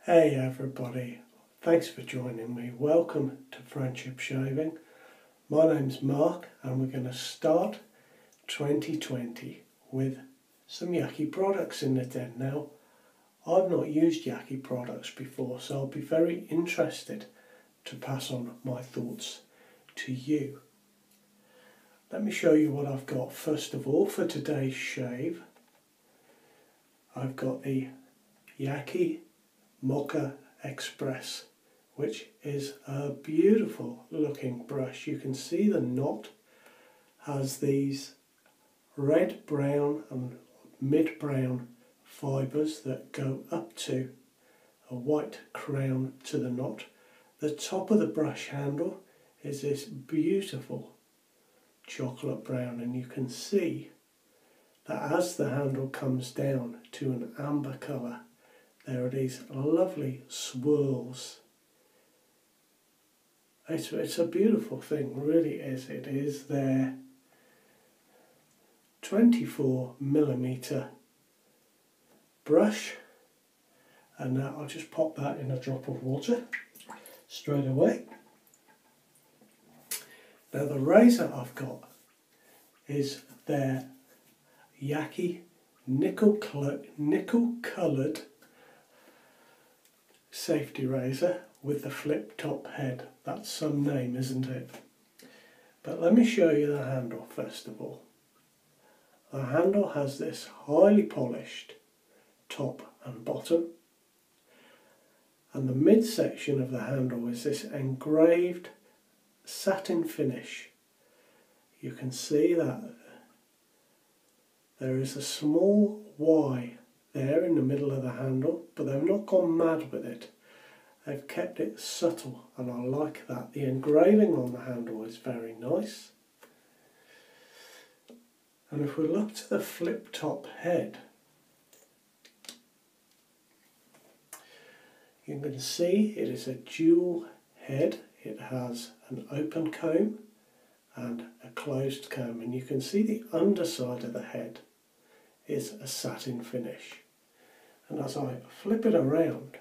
Hey everybody, thanks for joining me. Welcome to Friendship Shaving. My name's Mark and we're going to start 2020 with some Yaqi products in the den. Now, I've not used Yaqi products before, so I'll be very interested to pass on my thoughts to you. Let me show you what I've got. First of all, for today's shave, I've got the Yaqi Moka Express, which is a beautiful looking brush. You can see the knot has these red, brown and mid-brown fibres that go up to a white crown to the knot. The top of the brush handle is this beautiful chocolate brown, and you can see that as the handle comes down to an amber colour, there are these lovely swirls. It's a beautiful thing, really is. It is their 24mm brush, and now I'll just pop that in a drop of water straight away. Now the razor I've got is their Yaqi nickel coloured safety razor with the flip top head. That's some name, isn't it? But let me show you the handle first of all. The handle has this highly polished top and bottom, and the midsection of the handle is this engraved satin finish. You can see that there is a small Y there in the middle of the handle, but they've not gone mad with it. They've kept it subtle, and I like that. The engraving on the handle is very nice. And if we look to the flip top head, you can see it is a dual head. It has an open comb and a closed comb, and you can see the underside of the head is a satin finish. And as I flip it around,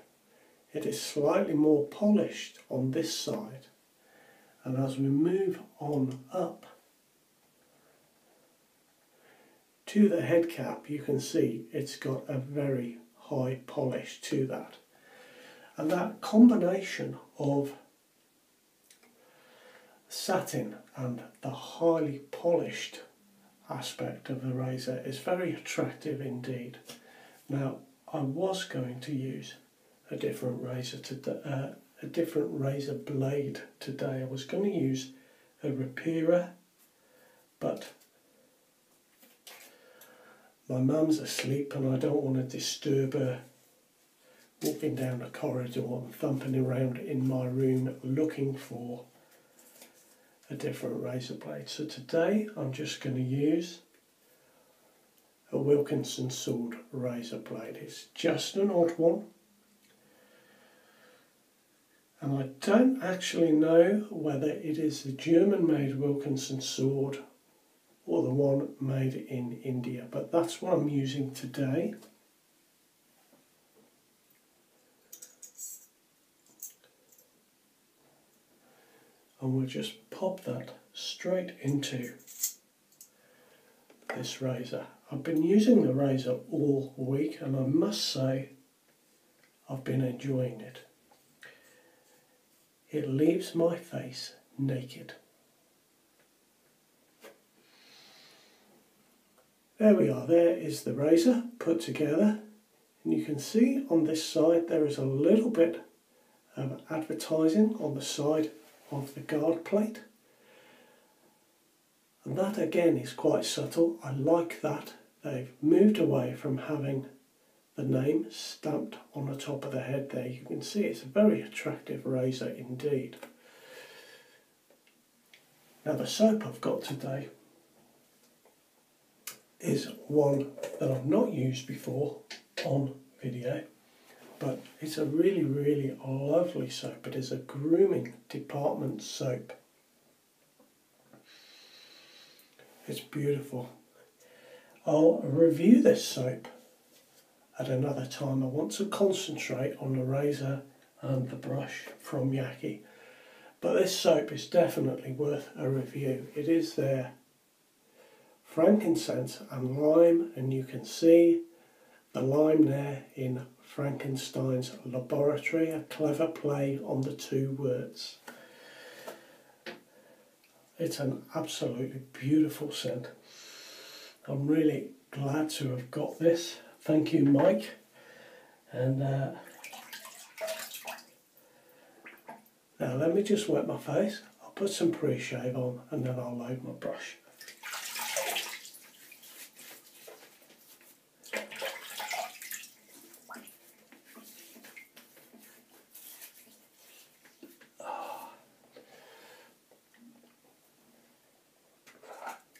it is slightly more polished on this side, and as we move on up to the head cap, you can see it's got a very high polish to that. And that combination of satin and the highly polished aspect of the razor is very attractive indeed. Now, I was going to use a different razor blade today. I was going to use a rapira, but my mum's asleep and I don't want to disturb her walking down the corridor and thumping around in my room looking for a different razor blade. So today I'm just going to use a Wilkinson sword razor blade. It's just an odd one, and I don't actually know whether it is the German-made Wilkinson sword or the one made in India, but that's what I'm using today. And we'll just pop that straight into this razor. I've been using the razor all week, and I must say I've been enjoying it. It leaves my face naked. There we are, there is the razor put together, and you can see on this side there is a little bit of advertising on the side of the guard plate, and that again is quite subtle. I like that. They've moved away from having the name stamped on the top of the head there. You can see it's a very attractive razor indeed. Now the soap I've got today is one that I've not used before on video, but it's a really, really lovely soap. It is a Grooming Dept soap. It's beautiful. I'll review this soap at another time. I want to concentrate on the razor and the brush from Yaqi. But this soap is definitely worth a review. It is their frankincense and lime, and you can see the lime there in Frankenstein's laboratory, a clever play on the two words. It's an absolutely beautiful scent. I'm really glad to have got this. Thank you, Mike. And now let me just wet my face. I'll put some pre-shave on and then I'll load my brush.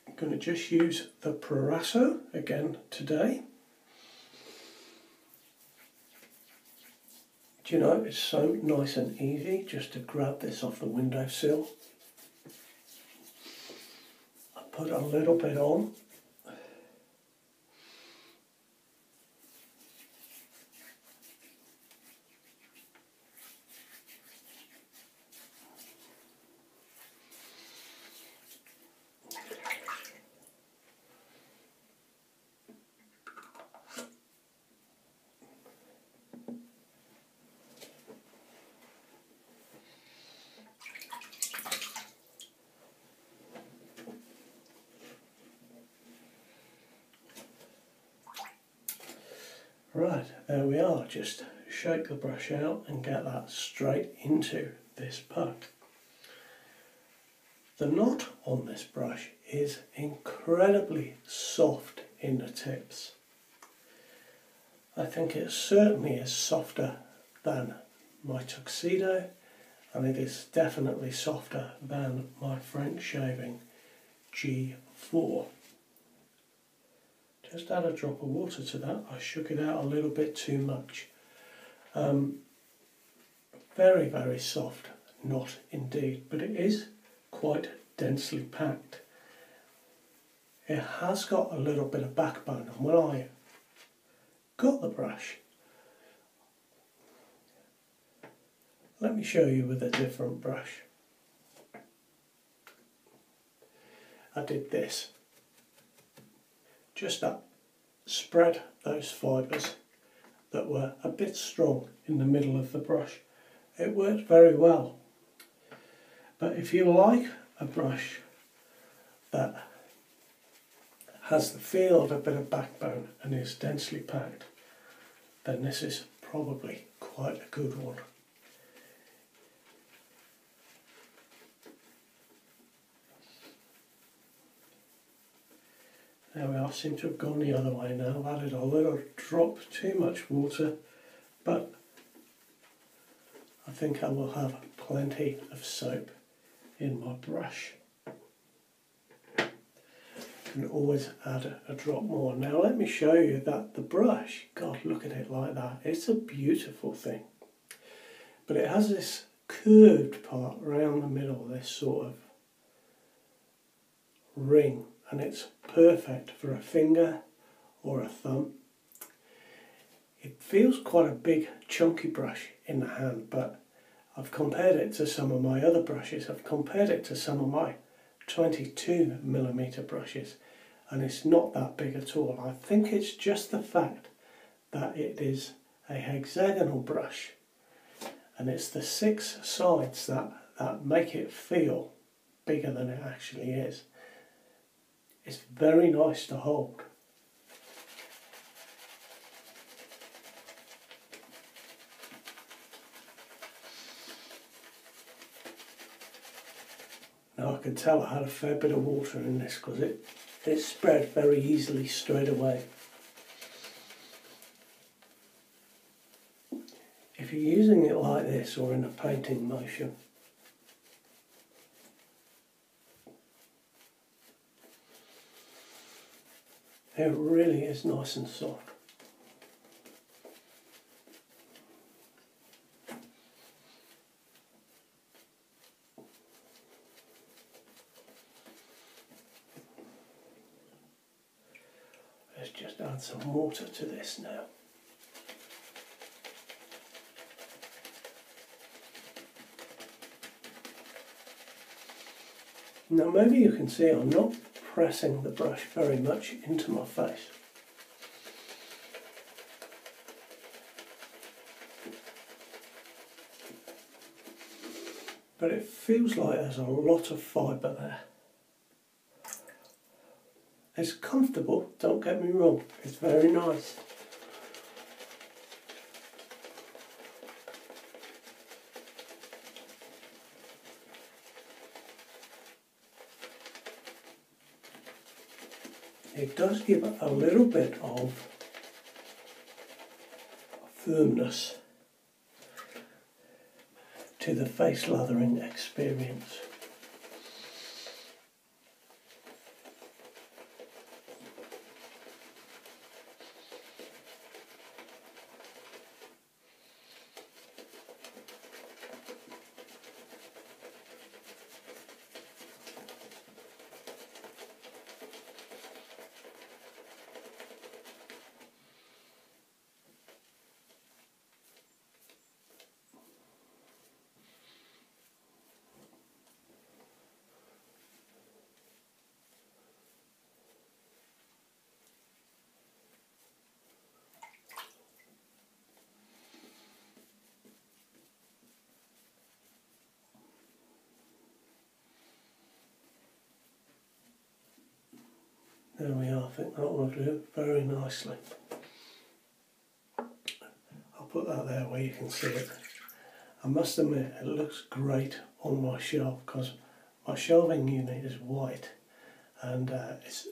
I'm going to just use the Proraso again today. Do you know, it's so nice and easy just to grab this off the windowsill. I put a little bit on. Right, there we are. Just shake the brush out and get that straight into this puck. The knot on this brush is incredibly soft in the tips. I think it certainly is softer than my Tuxedo, and it is definitely softer than my French shaving G4. Just add a drop of water to that. I shook it out a little bit too much. Very, very soft knot indeed, but it is quite densely packed. It has got a little bit of backbone, and when I got the brush, let me show you with a different brush. I did this. Just that, spread those fibres that were a bit strong in the middle of the brush. It worked very well. But if you like a brush that has the feel of a bit of backbone and is densely packed, then this is probably quite a good one. There we are, seem to have gone the other way now. I've added a little drop too much water, but I think I will have plenty of soap in my brush. Can always add a drop more. Now let me show you that the brush, God, look at it like that. It's a beautiful thing. But it has this curved part around the middle, this sort of ring. And it's perfect for a finger or a thumb. It feels quite a big chunky brush in the hand, but I've compared it to some of my other brushes. I've compared it to some of my 22mm brushes, and it's not that big at all. I think it's just the fact that it is a hexagonal brush, and it's the 6 sides that make it feel bigger than it actually is. It's very nice to hold. Now I can tell I had a fair bit of water in this because it spread very easily straight away. If you're using it like this or in a painting motion, it really is nice and soft. Let's just add some water to this now. Now maybe you can see I'm not pressing the brush very much into my face. But it feels like there's a lot of fibre there. It's comfortable, don't get me wrong, it's very nice. It does give a little bit of firmness to the face lathering experience. There we are, I think that will do very nicely. I'll put that there where you can see it. I must admit it looks great on my shelf because my shelving unit is white and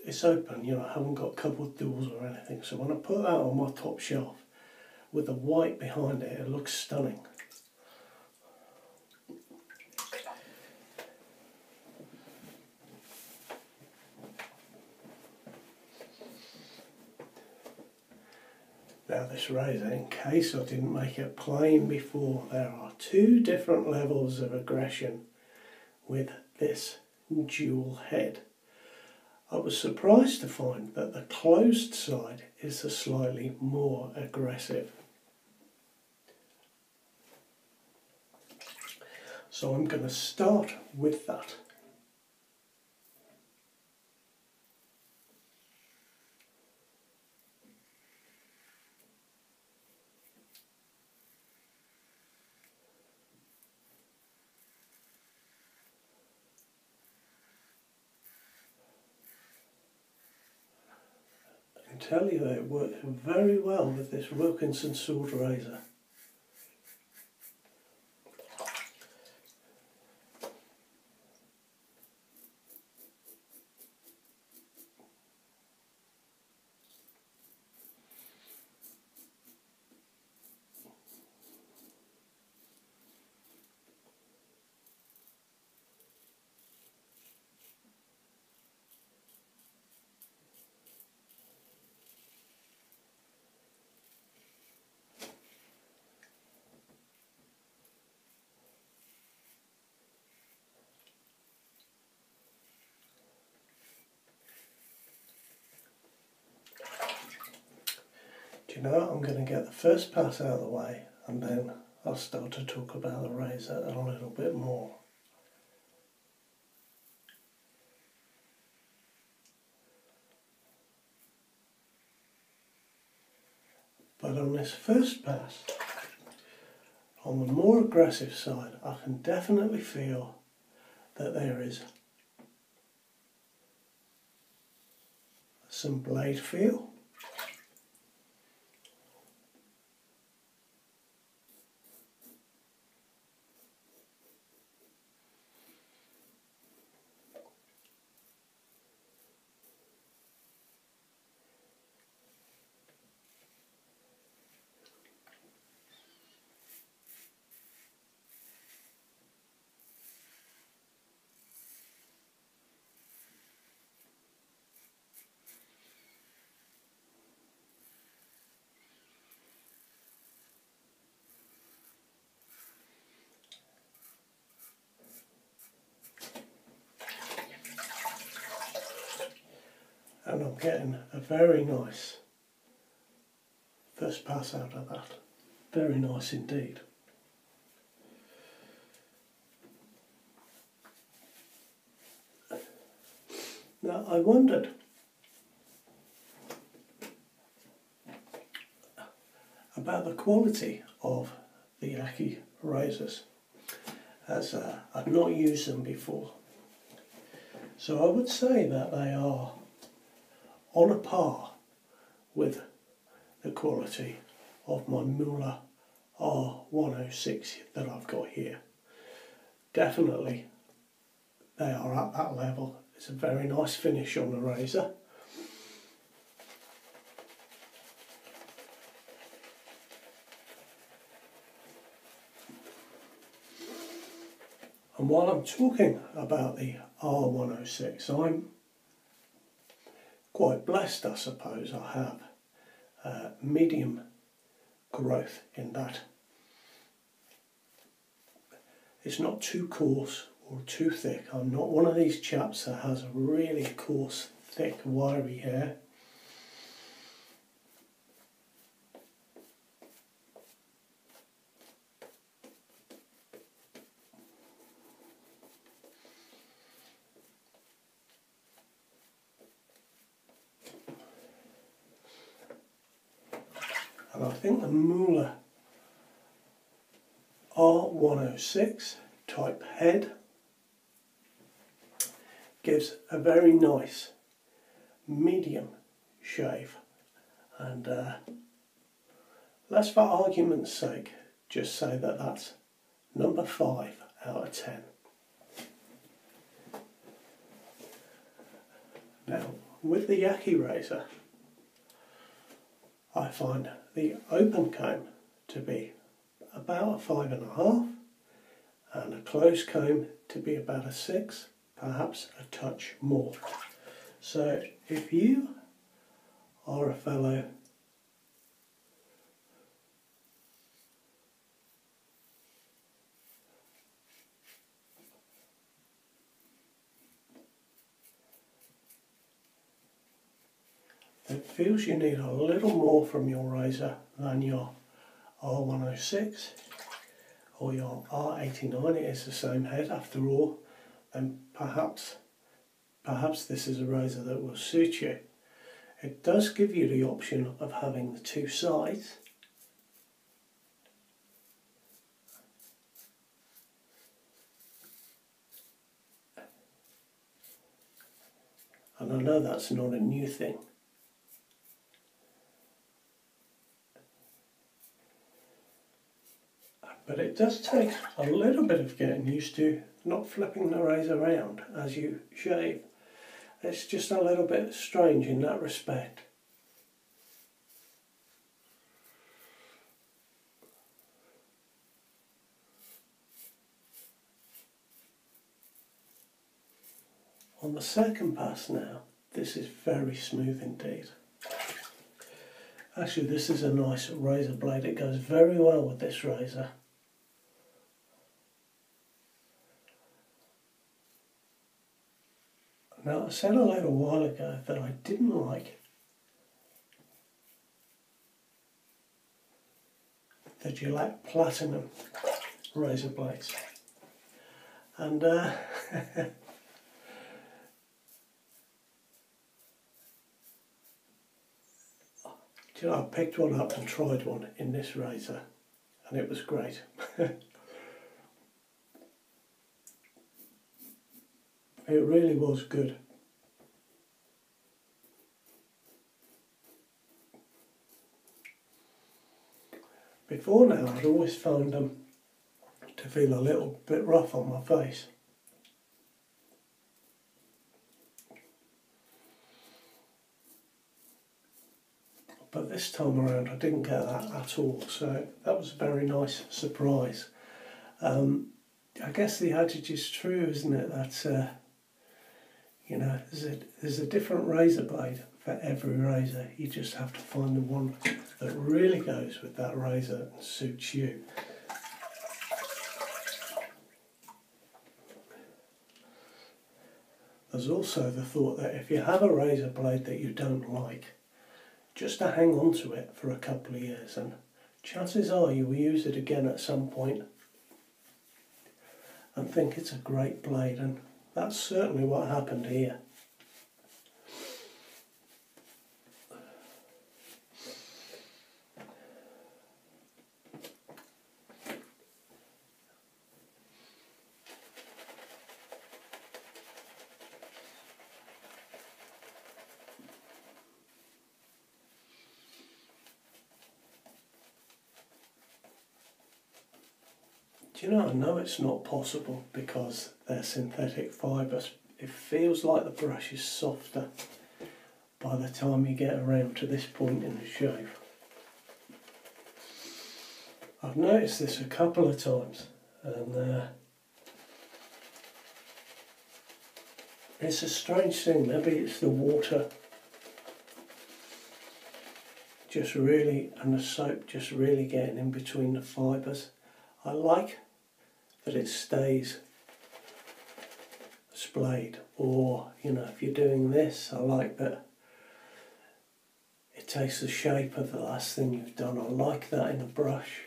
it's open, you know, I haven't got cupboard doors or anything, so when I put that on my top shelf with the white behind it, it looks stunning. Now this razor, in case I didn't make it plain before, there are two different levels of aggression with this dual head. I was surprised to find that the closed side is the slightly more aggressive. So I'm going to start with that. I can tell you that it works very well with this Wilkinson sword razor. Do you know, I'm going to get the first pass out of the way and then I'll start to talk about the razor a little bit more. But on this first pass, on the more aggressive side, I can definitely feel that there is some blade feel. And I'm getting a very nice first pass out of that. Very nice indeed. Now I wondered about the quality of the Yaqi razors, as I've not used them before. So I would say that they are on a par with the quality of my Moka R106 that I've got here. Definitely they are at that level. It's a very nice finish on the razor. And while I'm talking about the R106, I'm quite blessed, I suppose. I have medium growth in that. It's not too coarse or too thick. I'm not one of these chaps that has a really coarse, thick, wiry hair. And I think the Moka R106 type head gives a very nice medium shave, and let's, for argument's sake, just say that that's number 5 out of 10. Now with the Yaqi razor, I find the open comb to be about a 5.5 and a closed comb to be about a 6, perhaps a touch more. So if you are a fellow that feels you need a little more from your razor than your R106 or your R89, it is the same head after all, then perhaps this is a razor that will suit you. It does give you the option of having the two sides. And I know that's not a new thing. But it does take a little bit of getting used to not flipping the razor around as you shave. It's just a little bit strange in that respect. On the second pass now, this is very smooth indeed. Actually, this is a nice razor blade. It goes very well with this razor. Now, I said a little while ago that I didn't like the Gillette Platinum razor blades. And you know, I picked one up and tried one in this razor, and it was great. It really was good. Before now, I'd always found them to feel a little bit rough on my face. But this time around I didn't get that at all, so that was a very nice surprise. I guess the adage is true, isn't it, that you know, there's a different razor blade for every razor. You just have to find the one that really goes with that razor and suits you. There's also the thought that if you have a razor blade that you don't like, just to hang on to it for a couple of years, and chances are you will use it again at some point and think it's a great blade, and that's certainly what happened here. Do you know, I know it's not possible because they're synthetic fibres. It feels like the brush is softer by the time you get around to this point in the shave. I've noticed this a couple of times, and it's a strange thing. Maybe it's the water just really, and the soap just really getting in between the fibres. I like that it stays splayed, or you know, if you're doing this, I like that it takes the shape of the last thing you've done. I like that in a brush.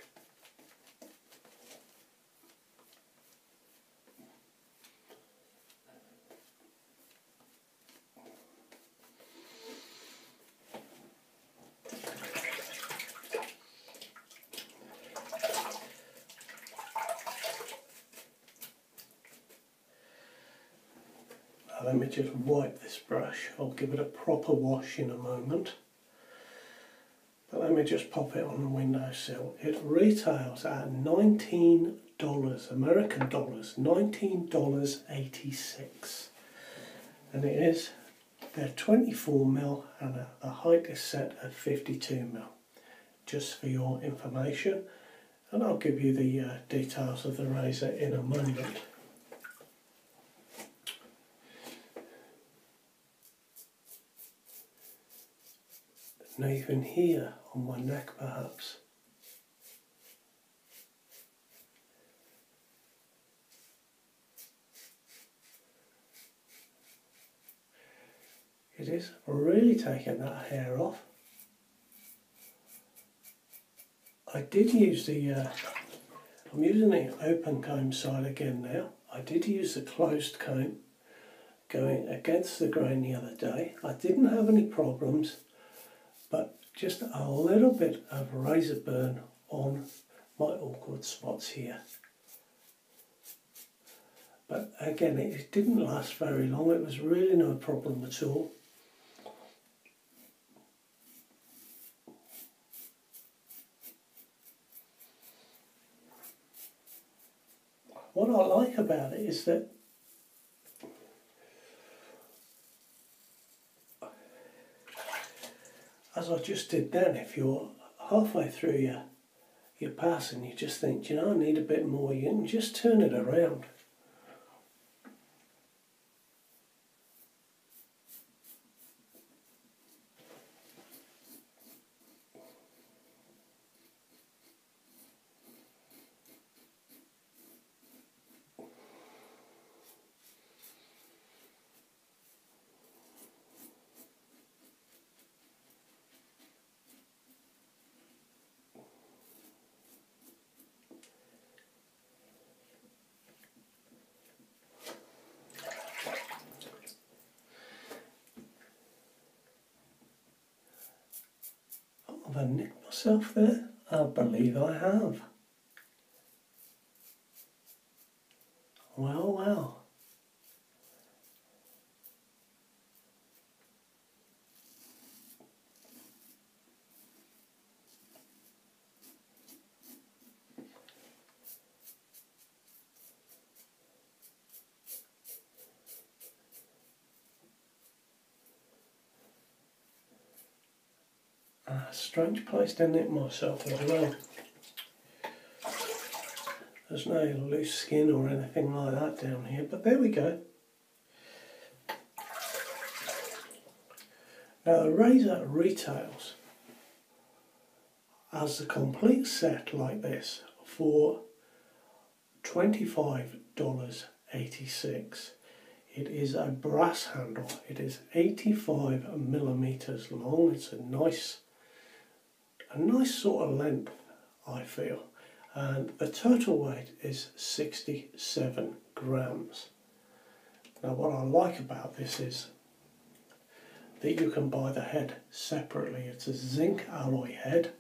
Let me just wipe this brush. I'll give it a proper wash in a moment. But let me just pop it on the windowsill. It retails at $19, American dollars, $19.86. And they're 24mm and the height is set at 52mm. Just for your information. And I'll give you the details of the razor in a moment. Now you can hear on my neck perhaps. It is really taking that hair off. I did use I'm using the open comb side again now. I did use the closed comb going against the grain the other day. I didn't have any problems. But just a little bit of razor burn on my awkward spots here. But again, it didn't last very long. It was really no problem at all. What I like about it is that as I just did then, if you're halfway through your pass and you just think, you know, I need a bit more, you can just turn it around. Have I nicked myself there? I believe I have. Well, well. Strange place to nick myself as well. There's no loose skin or anything like that down here, but there we go. Now the razor retails as a complete set like this for $25.86. It is a brass handle. It is 85mm long. It's a nice sort of length, I feel. And the total weight is 67 grams. Now what I like about this is that you can buy the head separately. It's a zinc alloy head,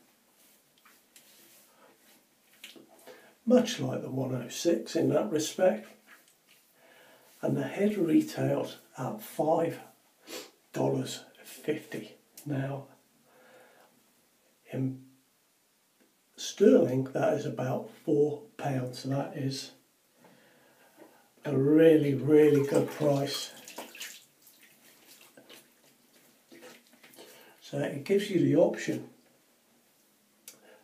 much like the 106 in that respect. And the head retails at $5.50. Now, sterling, that is about £4. So that is a really, really good price. So it gives you the option,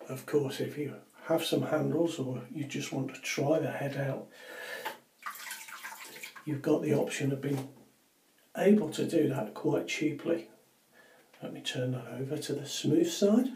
of course, if you have some handles or you just want to try the head out, you've got the option of being able to do that quite cheaply. Let me turn that over to the smooth side.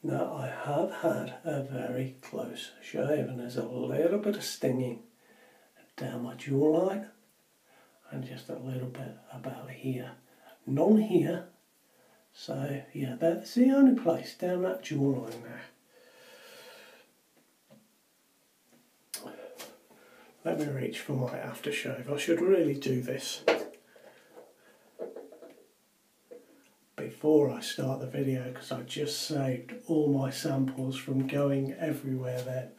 Now I have had a very close shave and there's a little bit of stinging down my jawline and just a little bit about here. None here, so yeah, that's the only place down that jawline there. Let me reach for my aftershave. I should really do this before I start the video because I just saved all my samples from going everywhere then.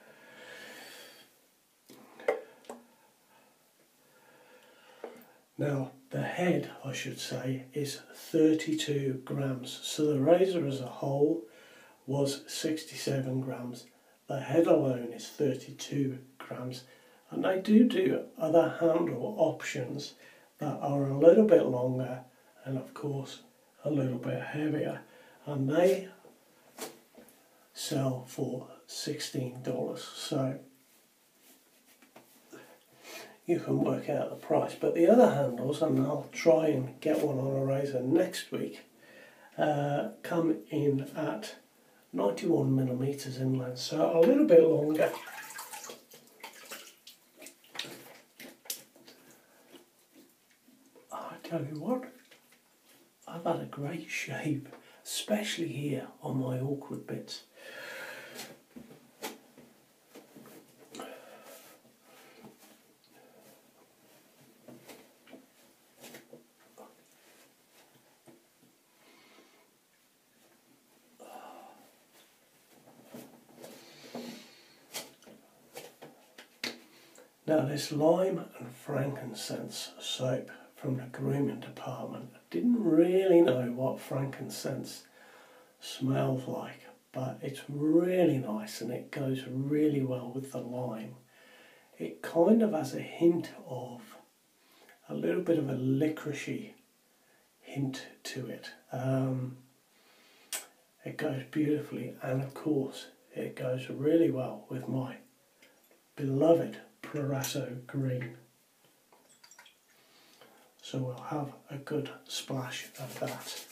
Now the head, I should say, is 32 grams. So the razor as a whole was 67 grams. The head alone is 32 grams. And they do other handle options that are a little bit longer and of course a little bit heavier, and they sell for $16. So you can work out the price. But the other handles, and I'll try and get one on a razor next week, come in at 91mm in length, so a little bit longer. I tell you what, I've had a great shave, especially here on my awkward bits. Now this lime and frankincense soap from the grooming department, I didn't really know what frankincense smells like, but it's really nice and it goes really well with the lime. It kind of has a hint of a little bit of a licoricey hint to it. It goes beautifully, and of course it goes really well with my beloved Proraso green. So we'll have a good splash of that.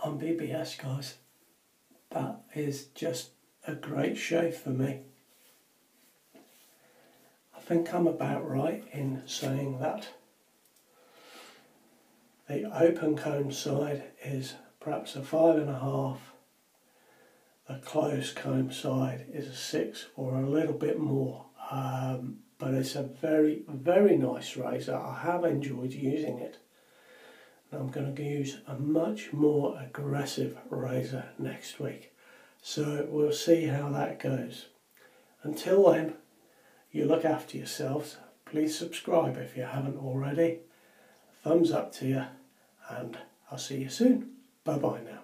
On BBS, guys, that is just a great shave for me. I think I'm about right in saying that the open comb side is perhaps a 5.5, the closed comb side is a 6 or a little bit more, but it's a very, very nice razor. I have enjoyed using it. I'm going to use a much more aggressive razor next week, so we'll see how that goes. Until then, you look after yourselves. Please subscribe if you haven't already. Thumbs up to you, and I'll see you soon. Bye bye now.